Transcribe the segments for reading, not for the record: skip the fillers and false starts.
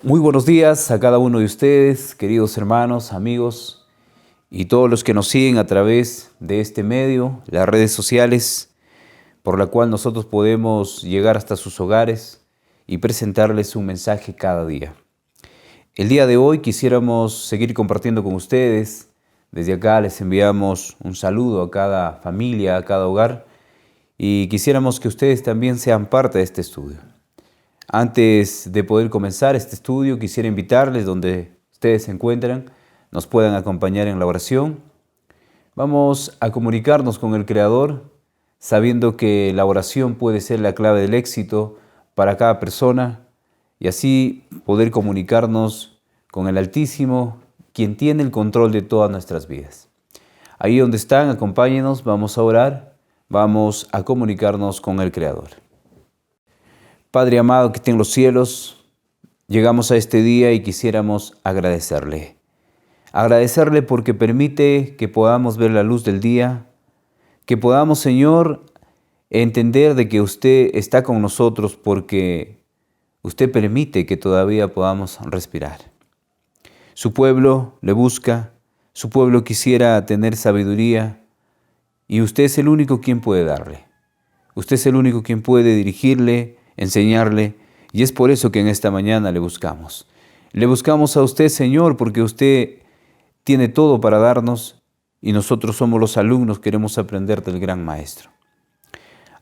Muy buenos días a cada uno de ustedes, queridos hermanos, amigos y todos los que nos siguen a través de este medio, las redes sociales, por la cual nosotros podemos llegar hasta sus hogares y presentarles un mensaje cada día. El día de hoy quisiéramos seguir compartiendo con ustedes. Desde acá les enviamos un saludo a cada familia, a cada hogar, y quisiéramos que ustedes también sean parte de este estudio. Antes de poder comenzar este estudio, quisiera invitarles donde ustedes se encuentran, nos puedan acompañar en la oración. Vamos a comunicarnos con el Creador, sabiendo que la oración puede ser la clave del éxito para cada persona y así poder comunicarnos con el Altísimo, quien tiene el control de todas nuestras vidas. Ahí donde están, acompáñenos, vamos a orar, vamos a comunicarnos con el Creador. Padre amado que está en los cielos, llegamos a este día y quisiéramos agradecerle. Agradecerle porque permite que podamos ver la luz del día, que podamos, Señor, entender de que usted está con nosotros porque usted permite que todavía podamos respirar. Su pueblo le busca, su pueblo quisiera tener sabiduría y usted es el único quien puede darle. Usted es el único quien puede dirigirle, enseñarle, y es por eso que en esta mañana le buscamos. Le buscamos a usted, Señor, porque usted tiene todo para darnos y nosotros somos los alumnos, queremos aprender del gran Maestro.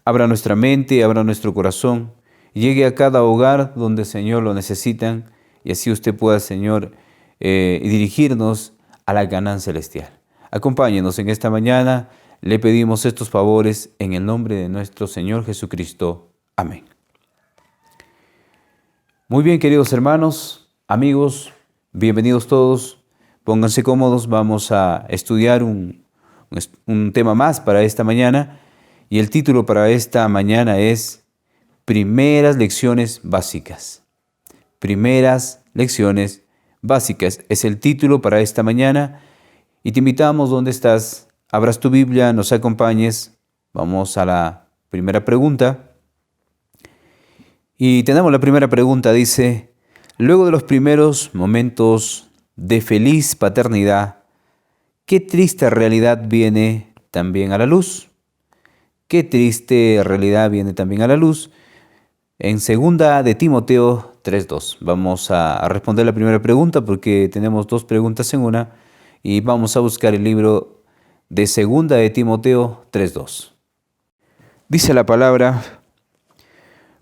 Abra nuestra mente, abra nuestro corazón, llegue a cada hogar donde, Señor, lo necesitan y así usted pueda, Señor, dirigirnos a la ganancia celestial. Acompáñenos en esta mañana, le pedimos estos favores en el nombre de nuestro Señor Jesucristo. Amén. Muy bien, queridos hermanos, amigos, bienvenidos todos. Pónganse cómodos, vamos a estudiar un tema más para esta mañana. Y el título para esta mañana es Primeras Lecciones Básicas. Primeras Lecciones Básicas es el título para esta mañana. Y te invitamos, donde estás, abras tu Biblia, nos acompañes. Vamos a la primera pregunta. Y tenemos la primera pregunta, dice: luego de los primeros momentos de feliz paternidad, ¿qué triste realidad viene también a la luz? ¿Qué triste realidad viene también a la luz? En 2 de Timoteo 3:2. Vamos a responder la primera pregunta porque tenemos dos preguntas en una y vamos a buscar el libro de 2 de Timoteo 3:2. Dice la palabra: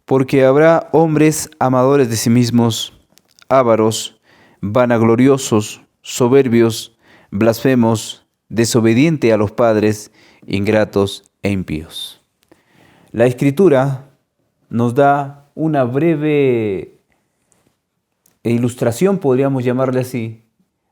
porque habrá hombres amadores de sí mismos, ávaros, vanagloriosos, soberbios, blasfemos, desobedientes a los padres, ingratos e impíos. La Escritura nos da una breve ilustración, podríamos llamarle así,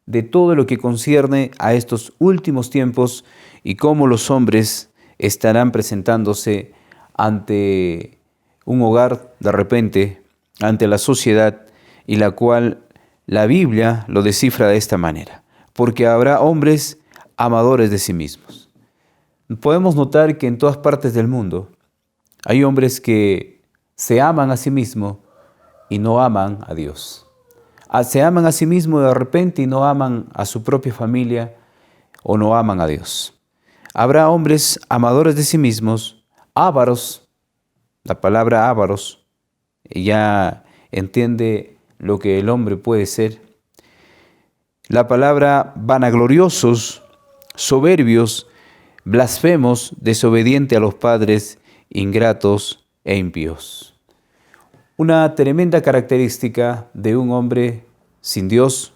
de todo lo que concierne a estos últimos tiempos y cómo los hombres estarán presentándose ante un hogar de repente, ante la sociedad, y la cual la Biblia lo descifra de esta manera: porque habrá hombres amadores de sí mismos. Podemos notar que en todas partes del mundo hay hombres que se aman a sí mismos y no aman a Dios. Se aman a sí mismos de repente y no aman a su propia familia o no aman a Dios. Habrá hombres amadores de sí mismos, ávaros. La palabra ávaros ya entiende lo que el hombre puede ser. La palabra vanagloriosos, soberbios, blasfemos, desobedientes a los padres, ingratos e impíos. Una tremenda característica de un hombre sin Dios,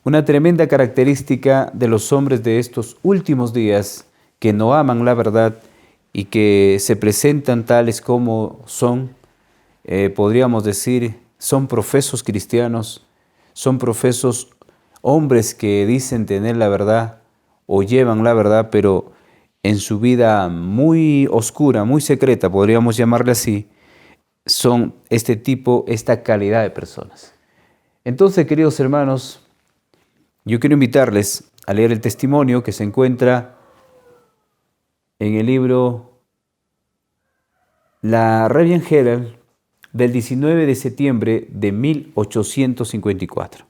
una tremenda característica de los hombres de estos últimos días que no aman la verdad y que se presentan tales como son, podríamos decir, son profesos cristianos, son profesos hombres que dicen tener la verdad o llevan la verdad, pero en su vida muy oscura, muy secreta, podríamos llamarle así, son esta calidad de personas. Entonces, queridos hermanos, yo quiero invitarles a leer el testimonio que se encuentra en el libro La Revian Herald, del 19 de septiembre de 1854.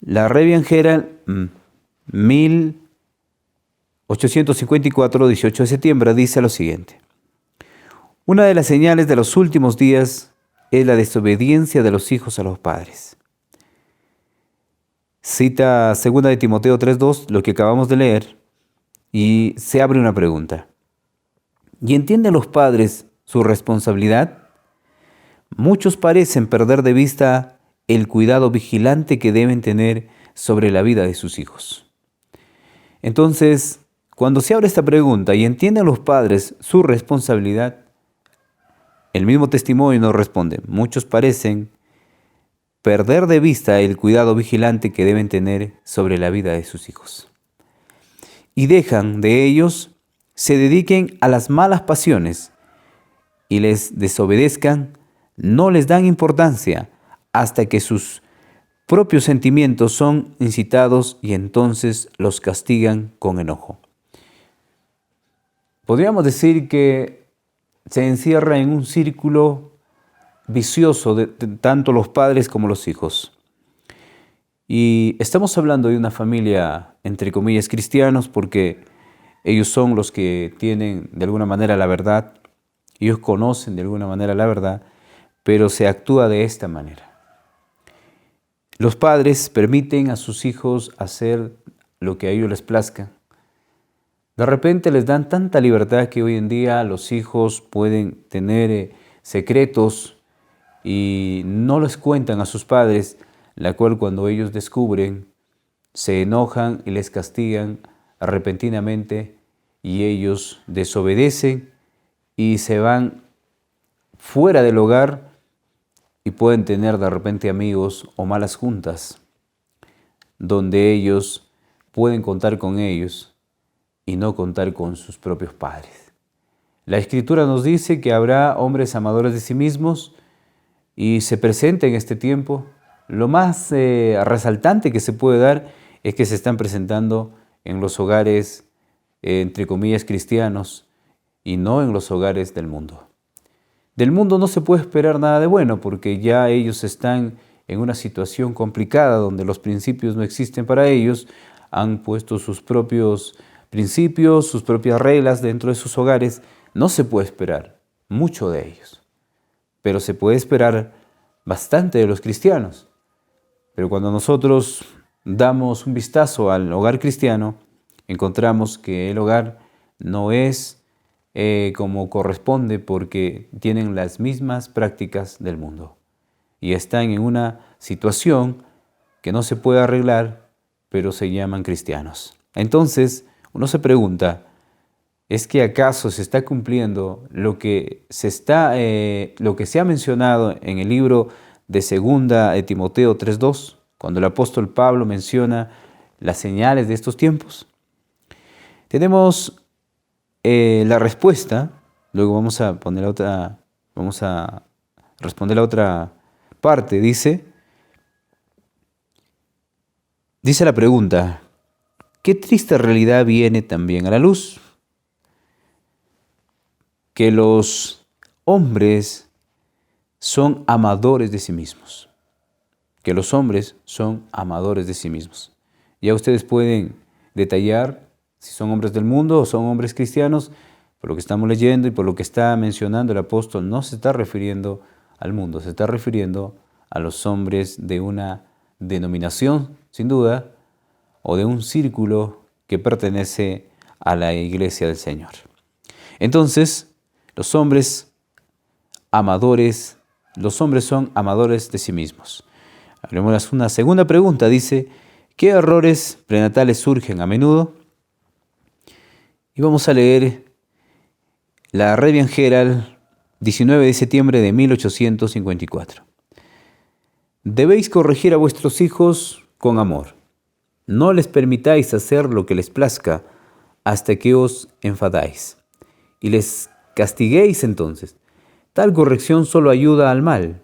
La Arabian Herald, 1854, 18 de septiembre, dice lo siguiente. Una de las señales de los últimos días es la desobediencia de los hijos a los padres. Cita 2 de Timoteo 3:2, lo que acabamos de leer, y se abre una pregunta. ¿Y entienden los padres su responsabilidad? Muchos parecen perder de vista el cuidado vigilante que deben tener sobre la vida de sus hijos. Entonces, cuando se abre esta pregunta y entienden los padres su responsabilidad, el mismo testimonio nos responde, muchos parecen perder de vista el cuidado vigilante que deben tener sobre la vida de sus hijos. Y dejan de ellos, se dediquen a las malas pasiones y les desobedezcan, no les dan importancia hasta que sus propios sentimientos son incitados y entonces los castigan con enojo. Podríamos decir que se encierra en un círculo vicioso de tanto los padres como los hijos. Y estamos hablando de una familia, entre comillas, cristianos, porque ellos son los que tienen de alguna manera la verdad, ellos conocen de alguna manera la verdad, pero se actúa de esta manera. Los padres permiten a sus hijos hacer lo que a ellos les plazca. De repente les dan tanta libertad que hoy en día los hijos pueden tener secretos y no les cuentan a sus padres, la cual cuando ellos descubren, se enojan y les castigan repentinamente y ellos desobedecen y se van fuera del hogar y pueden tener de repente amigos o malas juntas donde ellos pueden contar con ellos y no contar con sus propios padres. La Escritura nos dice que habrá hombres amadores de sí mismos y se presenta en este tiempo. Lo más resaltante que se puede dar es que se están presentando en los hogares, entre comillas, cristianos y no en los hogares del mundo. Del mundo no se puede esperar nada de bueno porque ya ellos están en una situación complicada donde los principios no existen para ellos, han puesto sus propios principios, sus propias reglas dentro de sus hogares. No se puede esperar mucho de ellos, pero se puede esperar bastante de los cristianos. Pero cuando nosotros damos un vistazo al hogar cristiano, encontramos que el hogar no es como corresponde porque tienen las mismas prácticas del mundo y están en una situación que no se puede arreglar, pero se llaman cristianos. Entonces, uno se pregunta, ¿es que acaso se está cumpliendo lo que se ha mencionado en el libro de 2 de Timoteo 3:2, cuando el apóstol Pablo menciona las señales de estos tiempos? Tenemos la respuesta, luego vamos a responder la otra parte. Dice la pregunta, ¿qué triste realidad viene también a la luz? Que los hombres son amadores de sí mismos. Que los hombres son amadores de sí mismos. Ya ustedes pueden detallar si son hombres del mundo o son hombres cristianos. Por lo que estamos leyendo y por lo que está mencionando el apóstol, no se está refiriendo al mundo, se está refiriendo a los hombres de una denominación, sin duda, o de un círculo que pertenece a la iglesia del Señor. Entonces, los hombres son amadores de sí mismos. Hablemos una segunda pregunta, dice, ¿qué errores prenatales surgen a menudo? Y vamos a leer la Arabian Herald, 19 de septiembre de 1854. Debéis corregir a vuestros hijos con amor. No les permitáis hacer lo que les plazca hasta que os enfadáis y les castiguéis entonces. Tal corrección solo ayuda al mal.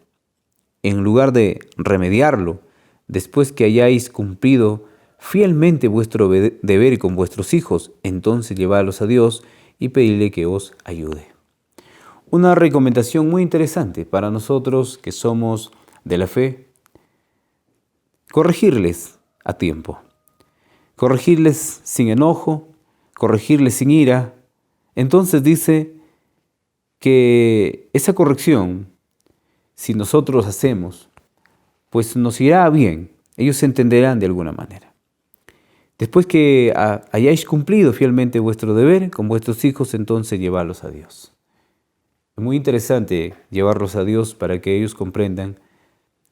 En lugar de remediarlo, después que hayáis cumplido fielmente vuestro deber con vuestros hijos, entonces llevadlos a Dios y pedidle que os ayude. una recomendación muy interesante para nosotros que somos de la fe, corregirles a tiempo, corregirles sin enojo, corregirles sin ira. Entonces dice que esa corrección, si nosotros hacemos, pues nos irá bien, ellos se entenderán de alguna manera. Después que hayáis cumplido fielmente vuestro deber con vuestros hijos, entonces llevarlos a Dios. Es muy interesante llevarlos a Dios para que ellos comprendan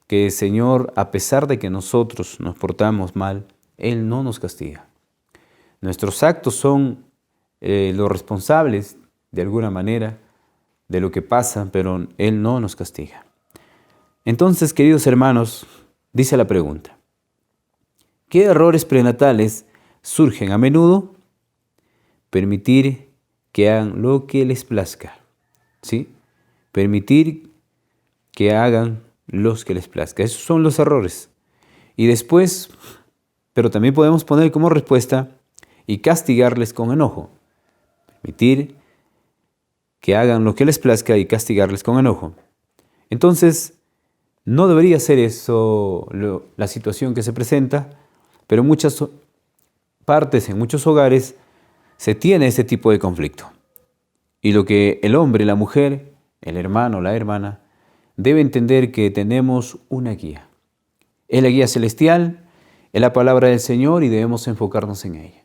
que el Señor, a pesar de que nosotros nos portamos mal, Él no nos castiga. Nuestros actos son los responsables, de alguna manera, de lo que pasa, pero Él no nos castiga. Entonces, queridos hermanos, dice la pregunta: ¿qué errores prenatales surgen a menudo? Permitir que hagan lo que les plazca. ¿Sí? Permitir que hagan los que les plazca. Esos son los errores. Y después, pero también podemos poner como respuesta y castigarles con enojo. Permitir que hagan lo que les plazca y castigarles con enojo. Entonces, no debería ser eso la situación que se presenta, pero en muchas partes, en muchos hogares, se tiene ese tipo de conflicto. Y lo que el hombre, la mujer, el hermano, la hermana, debe entender que tenemos una guía. Es la guía celestial, es la palabra del Señor y debemos enfocarnos en ella.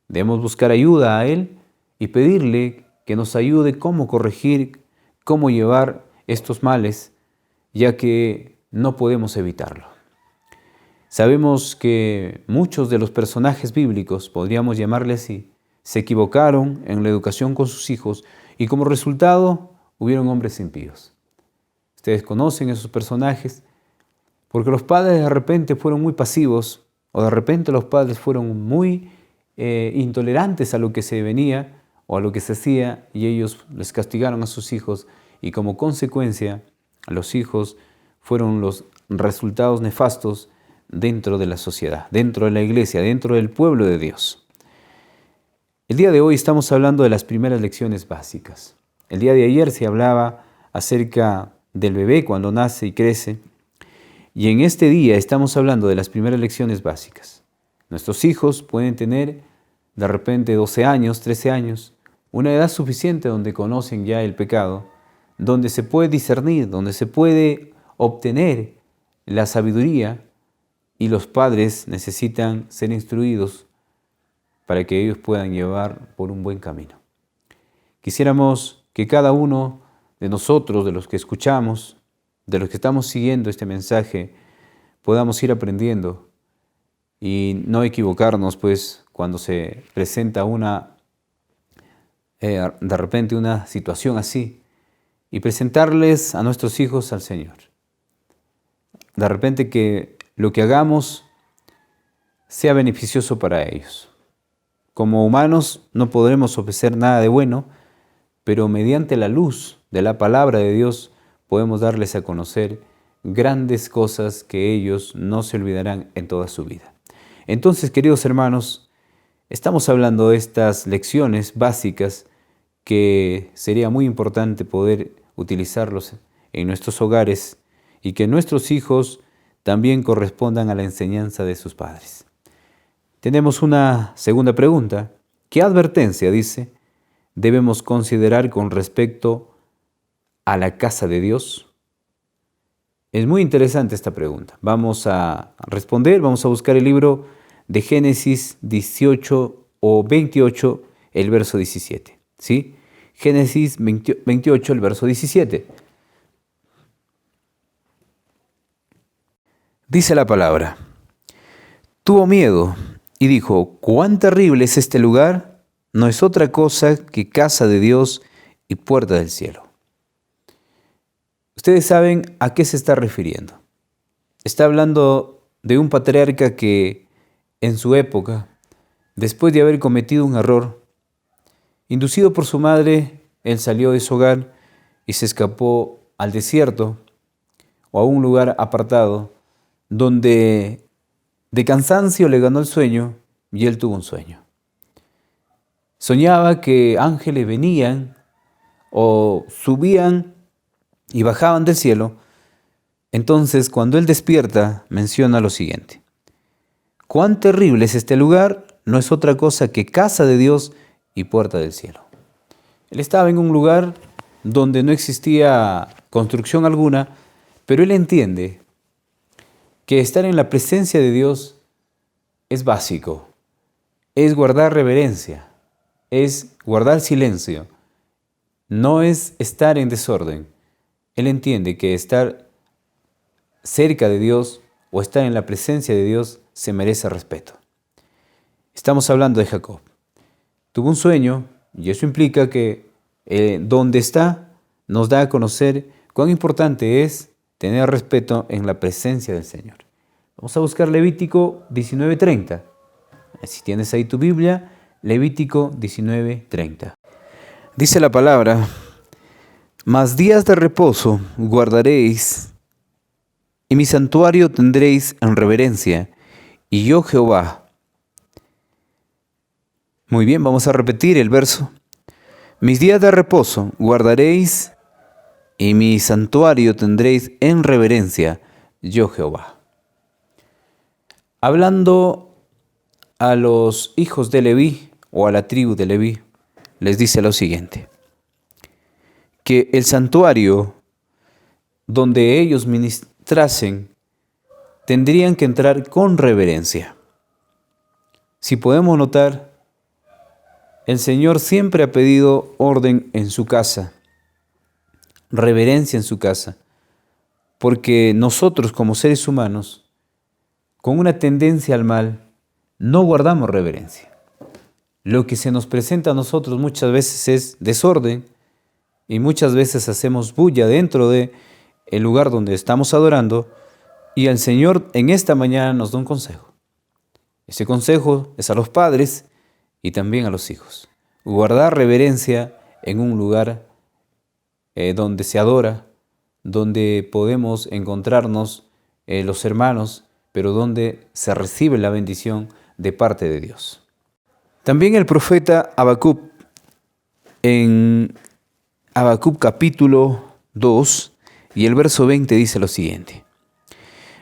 Debemos buscar ayuda a Él y pedirle que nos ayude cómo corregir, cómo llevar estos males, ya que no podemos evitarlo. Sabemos que muchos de los personajes bíblicos, podríamos llamarles así, se equivocaron en la educación con sus hijos y como resultado hubieron hombres impíos. Ustedes conocen esos personajes porque los padres de repente fueron muy pasivos o de repente los padres fueron muy intolerantes a lo que se venía o a lo que se hacía y ellos les castigaron a sus hijos y como consecuencia los hijos fueron los resultados nefastos dentro de la sociedad, dentro de la iglesia, dentro del pueblo de Dios. El día de hoy estamos hablando de las primeras lecciones básicas. El día de ayer se hablaba acerca del bebé cuando nace y crece. Y en este día estamos hablando de las primeras lecciones básicas. Nuestros hijos pueden tener de repente 12 años, 13 años, una edad suficiente donde conocen ya el pecado, donde se puede discernir, donde se puede obtener la sabiduría y los padres necesitan ser instruidos para que ellos puedan llevar por un buen camino. Quisiéramos que cada uno de nosotros, de los que escuchamos, de los que estamos siguiendo este mensaje, podamos ir aprendiendo y no equivocarnos, pues, cuando se presenta de repente una situación así, y presentarles a nuestros hijos al Señor. De repente que lo que hagamos sea beneficioso para ellos. Como humanos no podremos ofrecer nada de bueno, pero mediante la luz de la palabra de Dios podemos darles a conocer grandes cosas que ellos no se olvidarán en toda su vida. Entonces, queridos hermanos, estamos hablando de estas lecciones básicas que sería muy importante poder utilizarlos en nuestros hogares y que nuestros hijos también correspondan a la enseñanza de sus padres. Tenemos una segunda pregunta. ¿Qué advertencia, dice, debemos considerar con respecto a la casa de Dios? Es muy interesante esta pregunta. Vamos a responder, vamos a buscar el libro de Génesis 18 o 28, el verso 17. ¿Sí? Génesis 28, el verso 17. Dice la palabra: tuvo miedo y dijo: ¿cuán terrible es este lugar? No es otra cosa que casa de Dios y puerta del cielo. Ustedes saben a qué se está refiriendo. Está hablando de un patriarca que en su época, después de haber cometido un error, inducido por su madre, él salió de su hogar y se escapó al desierto o a un lugar apartado donde de cansancio le ganó el sueño y él tuvo un sueño. Soñaba que ángeles venían o subían y bajaban del cielo, entonces cuando él despierta menciona lo siguiente: cuán terrible es este lugar, no es otra cosa que casa de Dios y puerta del cielo. Él estaba en un lugar donde no existía construcción alguna, pero él entiende que estar en la presencia de Dios es básico, es guardar reverencia, es guardar silencio, no es estar en desorden. Él entiende que estar cerca de Dios o estar en la presencia de Dios se merece respeto. Estamos hablando de Jacob. Tuvo un sueño y eso implica que donde está nos da a conocer cuán importante es tener respeto en la presencia del Señor. Vamos a buscar Levítico 19:30. Si tienes ahí tu Biblia, Levítico 19:30. Dice la palabra: mas días de reposo guardaréis, y mi santuario tendréis en reverencia, y yo Jehová. Muy bien, vamos a repetir el verso. Mis días de reposo guardaréis, y mi santuario tendréis en reverencia, yo Jehová. Hablando a los hijos de Leví, o a la tribu de Leví, les dice lo siguiente: que el santuario donde ellos ministrasen tendrían que entrar con reverencia. Si podemos notar, el Señor siempre ha pedido orden en su casa, reverencia en su casa, porque nosotros como seres humanos, con una tendencia al mal, no guardamos reverencia. Lo que se nos presenta a nosotros muchas veces es desorden y muchas veces hacemos bulla dentro de el lugar donde estamos adorando, y el Señor en esta mañana nos da un consejo. Ese consejo es a los padres y también a los hijos. Guardar reverencia en un lugar donde se adora, donde podemos encontrarnos los hermanos, pero donde se recibe la bendición de parte de Dios. También el profeta Habacuc, en Habacuc capítulo 2 y el verso 20 dice lo siguiente: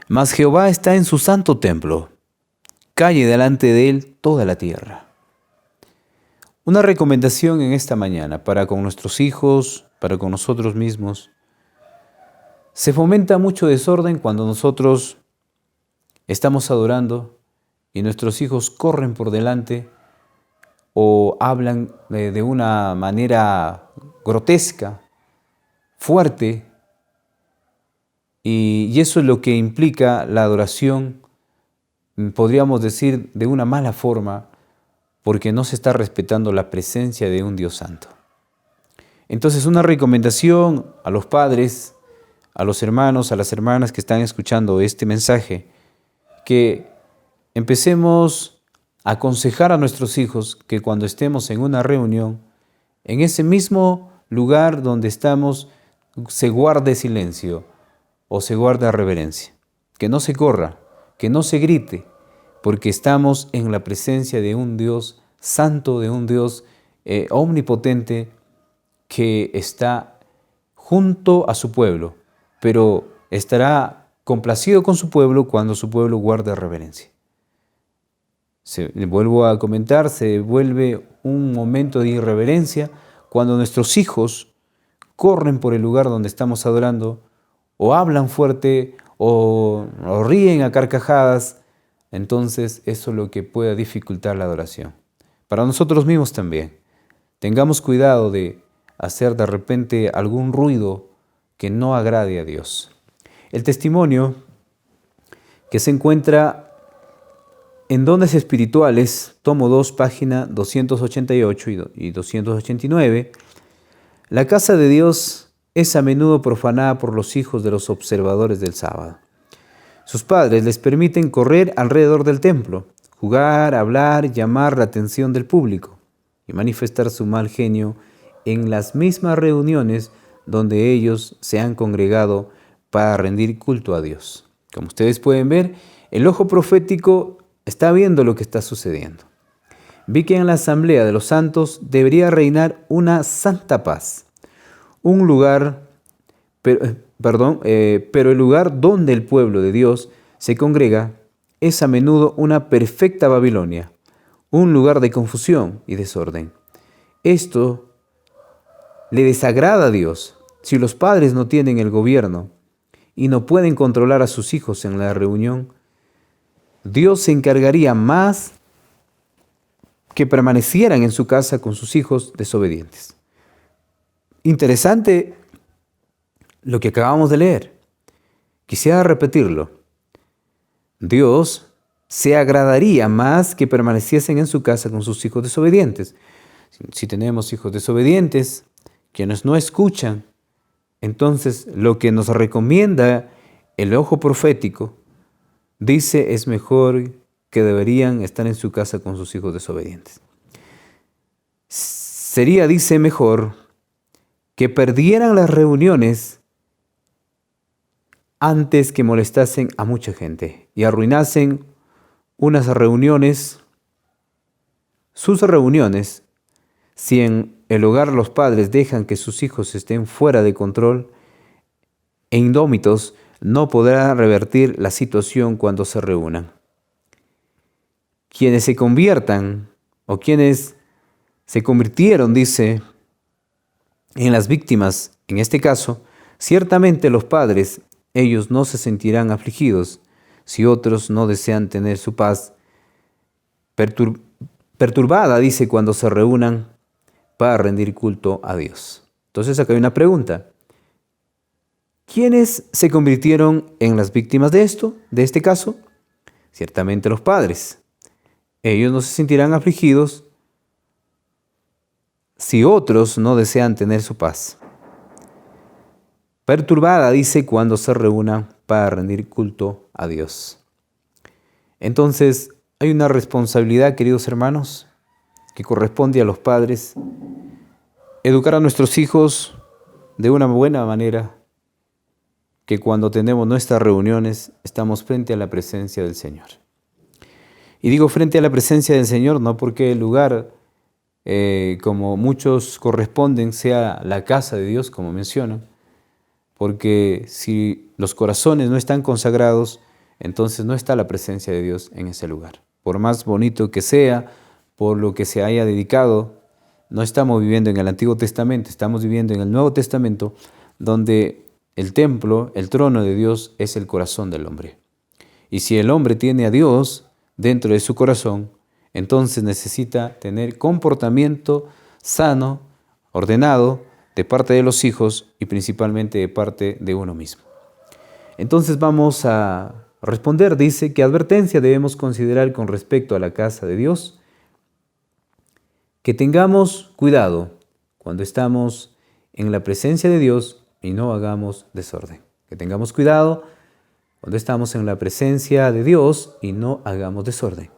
mas Jehová está en su santo templo, calle delante de él toda la tierra. Una recomendación en esta mañana para con nuestros hijos, para con nosotros mismos. Se fomenta mucho desorden cuando nosotros estamos adorando y nuestros hijos corren por delante o hablan de una manera grotesca, fuerte, y eso es lo que implica la adoración, podríamos decir, de una mala forma, porque no se está respetando la presencia de un Dios santo. Entonces, una recomendación a los padres, a los hermanos, a las hermanas que están escuchando este mensaje, que empecemos a aconsejar a nuestros hijos que cuando estemos en una reunión, en ese mismo lugar donde estamos, se guarde silencio o se guarde reverencia. Que no se corra, que no se grite, porque estamos en la presencia de un Dios santo, de un Dios omnipotente que está junto a su pueblo, pero estará complacido con su pueblo cuando su pueblo guarde reverencia. Vuelvo a comentar, se vuelve un momento de irreverencia cuando nuestros hijos corren por el lugar donde estamos adorando, o hablan fuerte, o ríen a carcajadas. Entonces eso es lo que pueda dificultar la adoración. Para nosotros mismos también, tengamos cuidado de hacer de repente algún ruido que no agrade a Dios. El testimonio que se encuentra en Dones Espirituales, tomo 2, página 288 y 289, la casa de Dios es a menudo profanada por los hijos de los observadores del sábado. Sus padres les permiten correr alrededor del templo, jugar, hablar, llamar la atención del público y manifestar su mal genio en las mismas reuniones donde ellos se han congregado para rendir culto a Dios. Como ustedes pueden ver, el ojo profético está viendo lo que está sucediendo. Vi que en la asamblea de los santos debería reinar una santa paz, un lugar, pero el lugar donde el pueblo de Dios se congrega es a menudo una perfecta Babilonia, un lugar de confusión y desorden. Esto le desagrada a Dios. Si los padres no tienen el gobierno y no pueden controlar a sus hijos en la reunión, Dios se encargaría más que permanecieran en su casa con sus hijos desobedientes. Interesante lo que acabamos de leer. Quisiera repetirlo. Dios se agradaría más que permaneciesen en su casa con sus hijos desobedientes. Si tenemos hijos desobedientes, quienes no escuchan, entonces lo que nos recomienda el ojo profético dice es mejor que deberían estar en su casa con sus hijos desobedientes. Sería, dice, mejor que perdieran las reuniones antes que molestasen a mucha gente y arruinasen sus reuniones. Si en el hogar los padres dejan que sus hijos estén fuera de control e indómitos, no podrán revertir la situación cuando se reúnan. Quienes se conviertan o quienes se convirtieron, dice, en las víctimas, en este caso, ciertamente los padres, ellos no se sentirán afligidos si otros no desean tener su paz perturbada, dice, cuando se reúnan para rendir culto a Dios. Entonces acá hay una pregunta. ¿Quiénes se convirtieron en las víctimas de este caso? Ciertamente los padres. Ellos no se sentirán afligidos si otros no desean tener su paz perturbada, dice, cuando se reúnan para rendir culto a Dios. Entonces, hay una responsabilidad, queridos hermanos, que corresponde a los padres, educar a nuestros hijos de una buena manera, que cuando tenemos nuestras reuniones estamos frente a la presencia del Señor. Y digo frente a la presencia del Señor no porque el lugar, como muchos corresponden, sea la casa de Dios, como mencionan, porque si los corazones no están consagrados, entonces no está la presencia de Dios en ese lugar. Por más bonito que sea, por lo que se haya dedicado, no estamos viviendo en el Antiguo Testamento, estamos viviendo en el Nuevo Testamento, donde el templo, el trono de Dios, es el corazón del hombre. Y si el hombre tiene a Dios dentro de su corazón, entonces necesita tener comportamiento sano, ordenado, de parte de los hijos y principalmente de parte de uno mismo. Entonces vamos a responder, dice, ¿qué advertencia debemos considerar con respecto a la casa de Dios? Que tengamos cuidado cuando estamos en la presencia de Dios y no hagamos desorden. Que tengamos cuidado cuando estamos en la presencia de Dios y no hagamos desorden.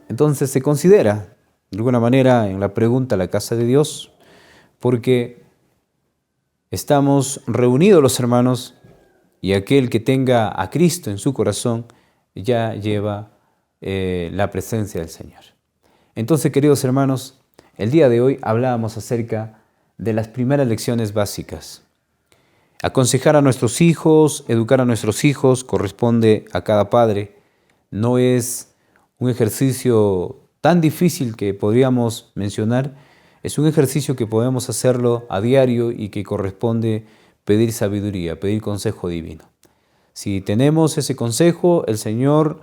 Entonces se considera, de alguna manera, en la pregunta la casa de Dios, porque estamos reunidos los hermanos y aquel que tenga a Cristo en su corazón ya lleva la presencia del Señor. Entonces, queridos hermanos, el día de hoy hablábamos acerca de las primeras lecciones básicas. Aconsejar a nuestros hijos, educar a nuestros hijos, corresponde a cada padre. No es un ejercicio tan difícil que podríamos mencionar. Es un ejercicio que podemos hacerlo a diario y que corresponde pedir sabiduría, pedir consejo divino. Si tenemos ese consejo, el Señor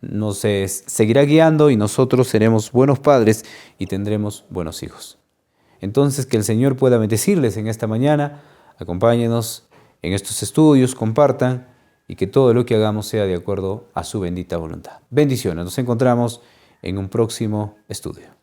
nos seguirá guiando y nosotros seremos buenos padres y tendremos buenos hijos. Entonces, que el Señor pueda bendecirles en esta mañana. Acompáñenos en estos estudios, compartan y que todo lo que hagamos sea de acuerdo a su bendita voluntad. Bendiciones. Nos encontramos en un próximo estudio.